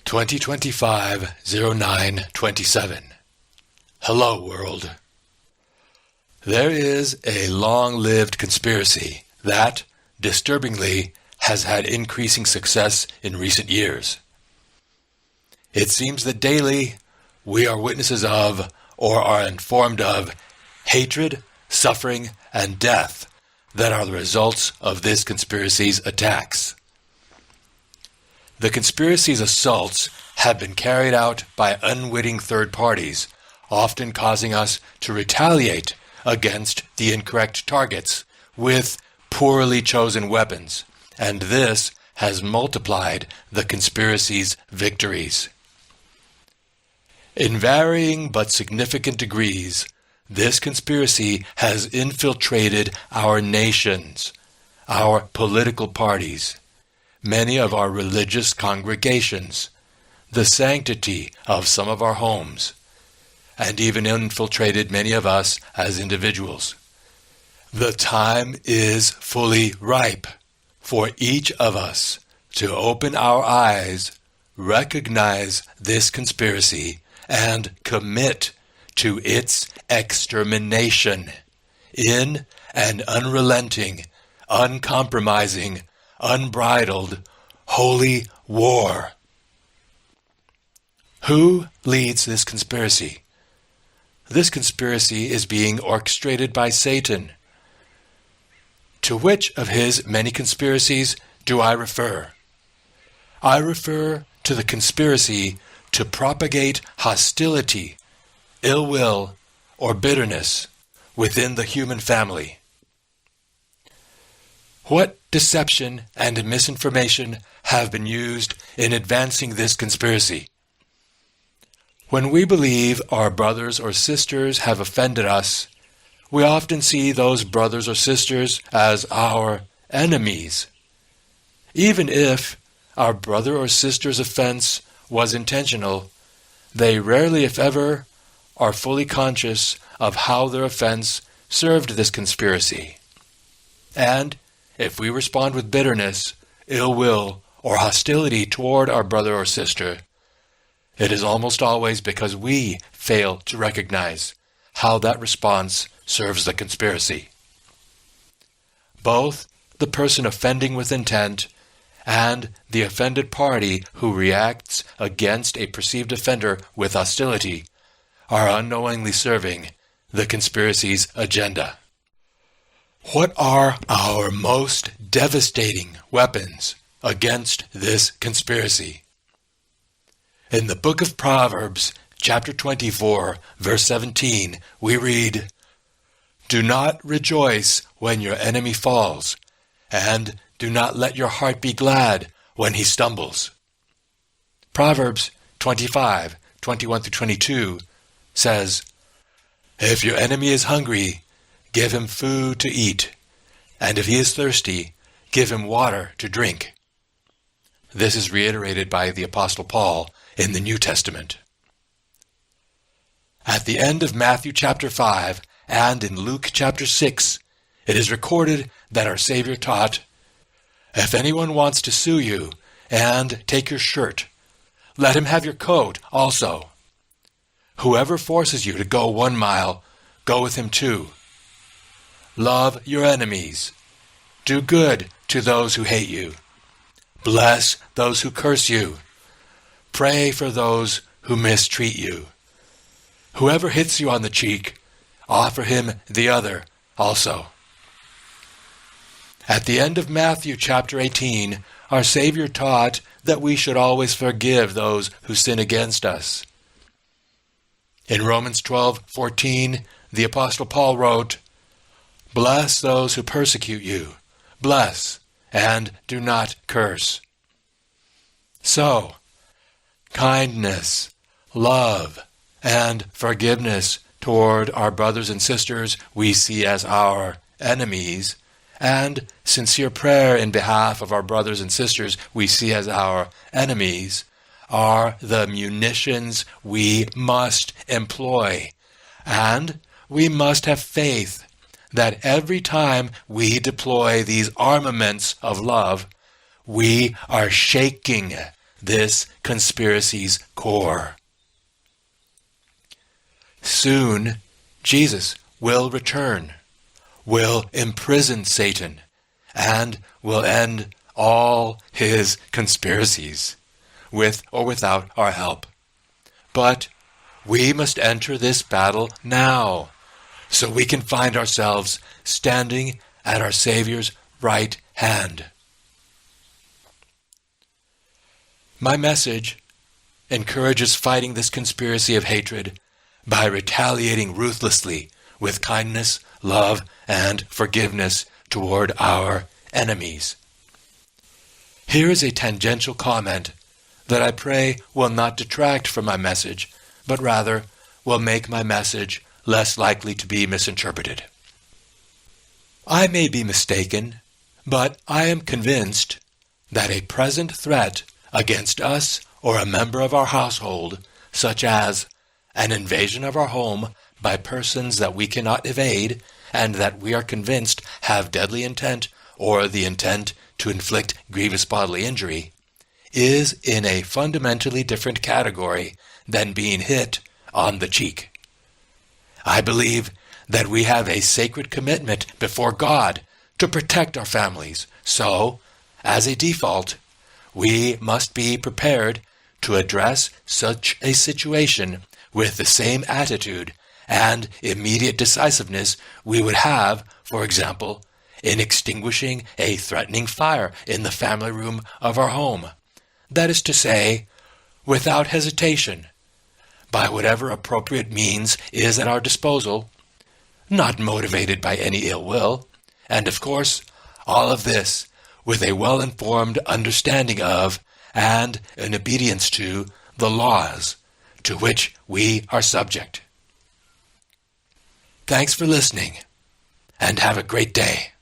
2025-09-27. Hello, world. There is a long-lived conspiracy that, disturbingly, has had increasing success in recent years. It seems that daily we are witnesses of, or are informed of, hatred, suffering, and death that are the results of this conspiracy's attacks. The conspiracy's assaults have been carried out by unwitting third parties, often causing us to retaliate against the incorrect targets with poorly chosen weapons, and this has multiplied the conspiracy's victories. In varying but significant degrees, this conspiracy has infiltrated our nations, our political parties, many of our religious congregations, the sanctity of some of our homes, and even infiltrated many of us as individuals. The time is fully ripe for each of us to open our eyes, recognize this conspiracy, and commit to its extermination in an unrelenting, uncompromising, unbridled, holy war. Who leads this conspiracy? This conspiracy is being orchestrated by Satan. To which of his many conspiracies do I refer? I refer to the conspiracy to propagate hostility, ill will, or bitterness within the human family. What deception and misinformation have been used in advancing this conspiracy? When we believe our brothers or sisters have offended us, we often see those brothers or sisters as our enemies. Even if our brother or sister's offense was intentional, they rarely, if ever, are fully conscious of how their offense served this conspiracy. And if we respond with bitterness, ill will, or hostility toward our brother or sister, it is almost always because we fail to recognize how that response serves the conspiracy. Both the person offending with intent and the offended party who reacts against a perceived offender with hostility are unknowingly serving the conspiracy's agenda. What are our most devastating weapons against this conspiracy? In the book of Proverbs, chapter 24, verse 17, we read, "Do not rejoice when your enemy falls, and do not let your heart be glad when he stumbles." Proverbs 25, 21 through 22 says, "If your enemy is hungry, give him food to eat, and if he is thirsty, give him water to drink." This is reiterated by the Apostle Paul in the New Testament. At the end of Matthew chapter 5 and in Luke chapter 6, it is recorded that our Savior taught, "If anyone wants to sue you and take your shirt, let him have your coat also. Whoever forces you to go 1 mile, go with him 2. Love your enemies. Do good to those who hate you. Bless those who curse you. Pray for those who mistreat you. Whoever hits you on the cheek, offer him the other also." At the end of Matthew chapter 18, our Savior taught that we should always forgive those who sin against us. In Romans 12:14, the Apostle Paul wrote, "Bless those who persecute you. Bless, and do not curse." So, kindness, love, and forgiveness toward our brothers and sisters we see as our enemies, and sincere prayer in behalf of our brothers and sisters we see as our enemies, are the munitions we must employ, and we must have faith that every time we deploy these armaments of love, we are shaking this conspiracy's core. Soon, Jesus will return, will imprison Satan, and will end all his conspiracies, with or without our help. But we must enter this battle now, so we can find ourselves standing at our Savior's right hand. My message encourages fighting this conspiracy of hatred by retaliating ruthlessly with kindness, love, and forgiveness toward our enemies. Here is a tangential comment that I pray will not detract from my message, but rather will make my message less likely to be misinterpreted. I may be mistaken, but I am convinced that a present threat against us or a member of our household, such as an invasion of our home by persons that we cannot evade and that we are convinced have deadly intent or the intent to inflict grievous bodily injury, is in a fundamentally different category than being hit on the cheek. I believe that we have a sacred commitment before God to protect our families, so, as a default, we must be prepared to address such a situation with the same attitude and immediate decisiveness we would have, for example, in extinguishing a threatening fire in the family room of our home. That is to say, without hesitation, by whatever appropriate means is at our disposal, not motivated by any ill will, and of course, all of this with a well-informed understanding of and an obedience to the laws to which we are subject. Thanks for listening, and have a great day.